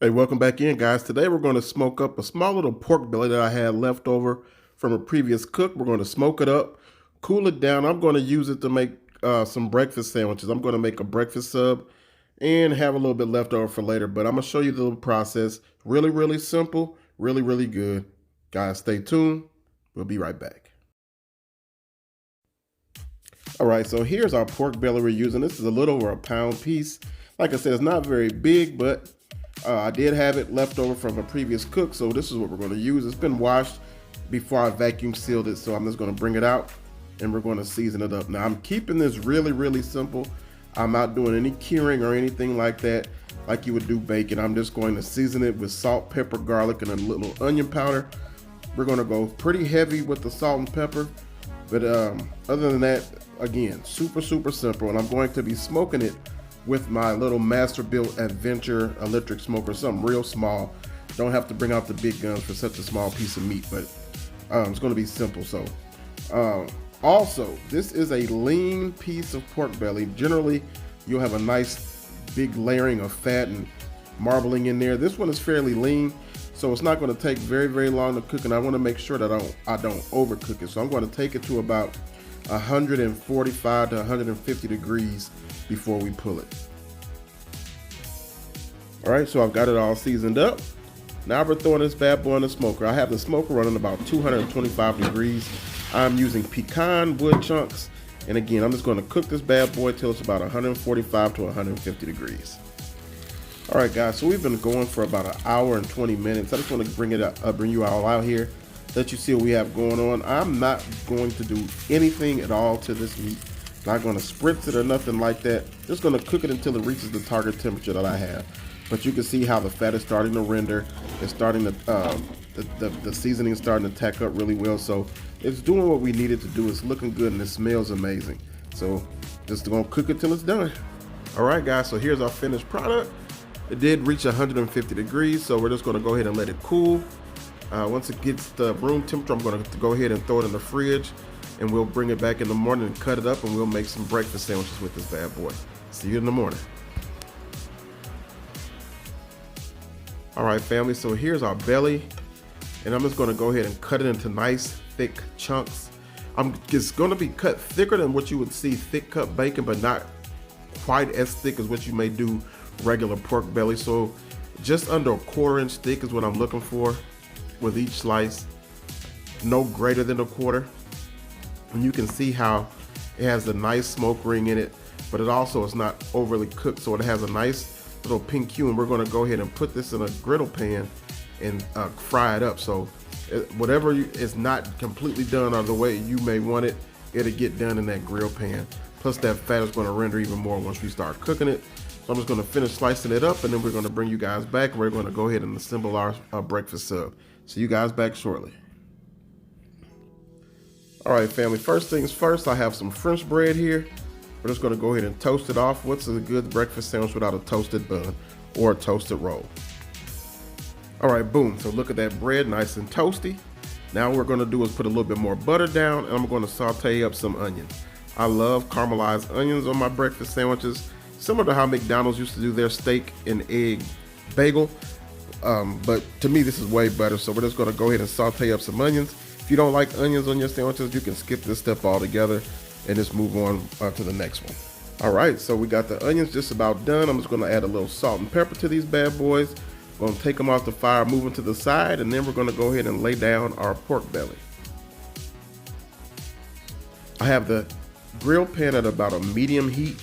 Hey, welcome back in, guys. Today we're going to smoke up a small little pork belly that I had left over from a previous cook. We're going to smoke it up, cool it down. I'm going to use it to make some breakfast sandwiches. I'm going to make a breakfast sub and have a little bit left over for later. But I'm going to show you the little process. Really, really simple. Really, really good. Guys, stay tuned. We'll be right back. All right, so here's our pork belly we're using. This is a little over a pound piece. Like I said, it's not very big, but I did have it left over from a previous cook, so this is what we're going to use. It's been washed before I vacuum sealed it, so I'm just going to bring it out and we're going to season it up. Now, I'm keeping this really, really simple. I'm not doing any curing or anything like that, like you would do bacon. I'm just going to season it with salt, pepper, garlic, and a little onion powder. We're going to go pretty heavy with the salt and pepper, but other than that, again, super, super simple. And I'm going to be smoking it with my little Masterbuilt Adventure electric smoker, something real small. Don't have to bring out the big guns for such a small piece of meat, but it's going to be simple. So also, this is a lean piece of pork belly. Generally, you'll have a nice big layering of fat and marbling in there. This one is fairly lean, so it's not going to take very, very long to cook, and I want to make sure that I don't overcook it. So I'm going to take it to about 145 to 150 degrees before we pull it. All right, so I've got it all seasoned up. Now we're throwing this bad boy in the smoker. I have the smoker running about 225 degrees. I'm using pecan wood chunks. And again, I'm just going to cook this bad boy till it's about 145 to 150 degrees. All right, guys, so we've been going for about an hour and 20 minutes. I just want to bring you all out here, let you see what we have going on. I'm not going to do anything at all to this meat. Not going to spritz it or nothing like that. Just going to cook it until it reaches the target temperature that I have. But you can see how the fat is starting to render. It's starting to, the seasoning is starting to tack up really well. So it's doing what we needed to do. It's looking good and it smells amazing. So just going to cook it till it's done. All right, guys, so here's our finished product. It did reach 150 degrees, so we're just going to go ahead and let it cool. Once it gets the room temperature, I'm going to go ahead and throw it in the fridge, and we'll bring it back in the morning and cut it up, and we'll make some breakfast sandwiches with this bad boy. See you in the morning. All right, family, so here's our belly, and I'm just going to go ahead and cut it into nice thick chunks. It's going to be cut thicker than what you would see thick cut bacon, but not quite as thick as what you may do regular pork belly. So just under a 1/4 inch thick is what I'm looking for with each slice, no greater than a 1/4. And you can see how it has a nice smoke ring in it, but it also is not overly cooked, so it has a nice little pink hue. And we're going to go ahead and put this in a griddle pan and fry it up. So whatever is not completely done or the way you may want it, it'll get done in that grill pan. Plus that fat is going to render even more once we start cooking it. So I'm just going to finish slicing it up, and then we're going to bring you guys back. We're going to go ahead and assemble our breakfast sub. See you guys back shortly. All right, family, first things first, I have some French bread here. We're just going to go ahead and toast it off. What's a good breakfast sandwich without a toasted bun or a toasted roll? All right, boom. So look at that bread, nice and toasty. Now what we're going to do is put a little bit more butter down, and I'm going to saute up some onions. I love caramelized onions on my breakfast sandwiches, similar to how McDonald's used to do their steak and egg bagel. But to me, this is way better. So we're just going to go ahead and saute up some onions. If you don't like onions on your sandwiches, you can skip this step altogether and just move on to the next one. All right, so we got the onions just about done. I'm just going to add a little salt and pepper to these bad boys. Going to take them off the fire, move them to the side, and then we're going to go ahead and lay down our pork belly. I have the grill pan at about a medium heat,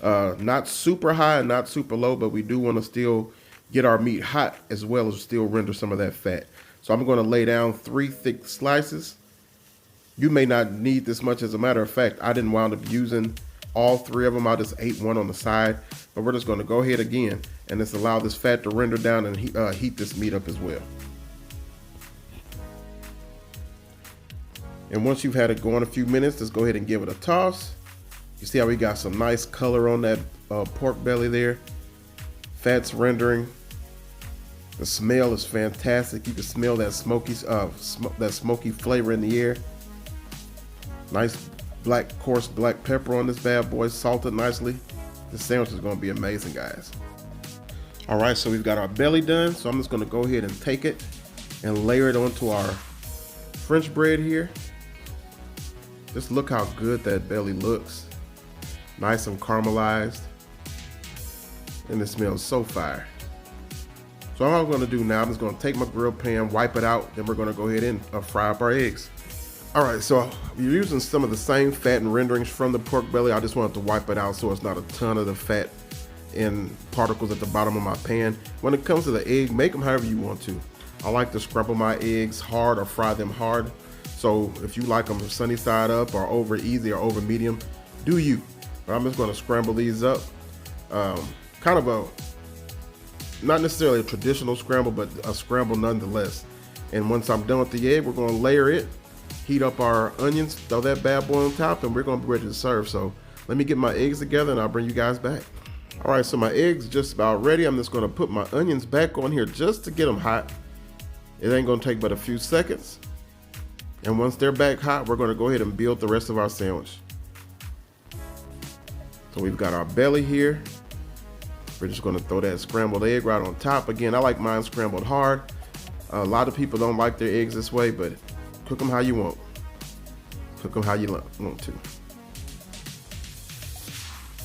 not super high and not super low, but we do want to still get our meat hot as well as still render some of that fat. So I'm going to lay down 3 thick slices. You may not need this much. As a matter of fact, I didn't wind up using all 3 of them. I just ate one on the side, but we're just going to go ahead again and just allow this fat to render down and heat this meat up as well. And once you've had it going a few minutes, just go ahead and give it a toss. You see how we got some nice color on that pork belly there. Fat's rendering. The smell is fantastic. You can smell that smoky flavor in the air. Nice coarse black pepper on this bad boy, salted nicely. This sandwich is going to be amazing, guys. All right, so we've got our belly done. So I'm just gonna go ahead and take it and layer it onto our French bread here. Just look how good that belly looks. Nice and caramelized. And it smells so fire. So all I'm gonna do now, I'm just gonna take my grill pan, wipe it out, then we're gonna go ahead and fry up our eggs. All right, so you're using some of the same fat and renderings from the pork belly. I just wanted to wipe it out so it's not a ton of the fat and particles at the bottom of my pan. When it comes to the egg, make them however you want to. I like to scramble my eggs hard or fry them hard. So if you like them sunny side up or over easy or over medium, do you. But I'm just gonna scramble these up. Kind of a, not necessarily a traditional scramble, but a scramble nonetheless. And once I'm done with the egg, we're gonna layer it, heat up our onions, throw that bad boy on top, and we're gonna be ready to serve. So let me get my eggs together and I'll bring you guys back. All right, so my eggs just about ready. I'm just gonna put my onions back on here just to get them hot. It ain't gonna take but a few seconds. And once they're back hot, we're gonna go ahead and build the rest of our sandwich. So we've got our belly here. We're just gonna throw that scrambled egg right on top. Again, I like mine scrambled hard. A lot of people don't like their eggs this way, but cook them how you want. Cook them how you want to.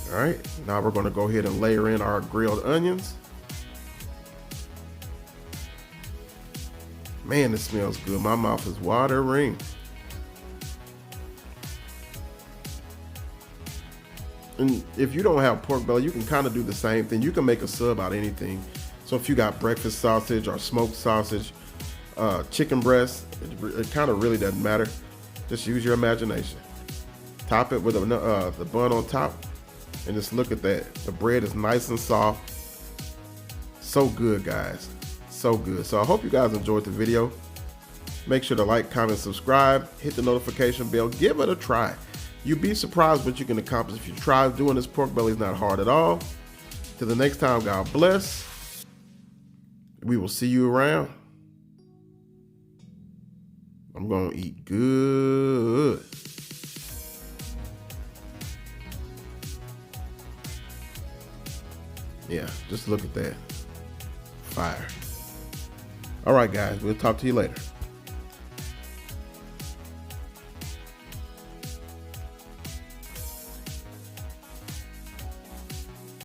All right, now we're gonna go ahead and layer in our grilled onions. Man, it smells good. My mouth is watering. And if you don't have pork belly, you can kind of do the same thing. You can make a sub out of anything. So if you got breakfast sausage or smoked sausage, chicken breast, it kind of really doesn't matter. Just use your imagination. Top it with the bun on top, and just look at that. The bread is nice and soft. So good, guys. So good. So I hope you guys enjoyed the video. Make sure to like, comment, subscribe, hit the notification bell, give it a try. You'd be surprised what you can accomplish if you try. Doing this pork belly is not hard at all. Till the next time, God bless. We will see you around. I'm gonna eat good. Yeah, just look at that. Fire. All right, guys, we'll talk to you later.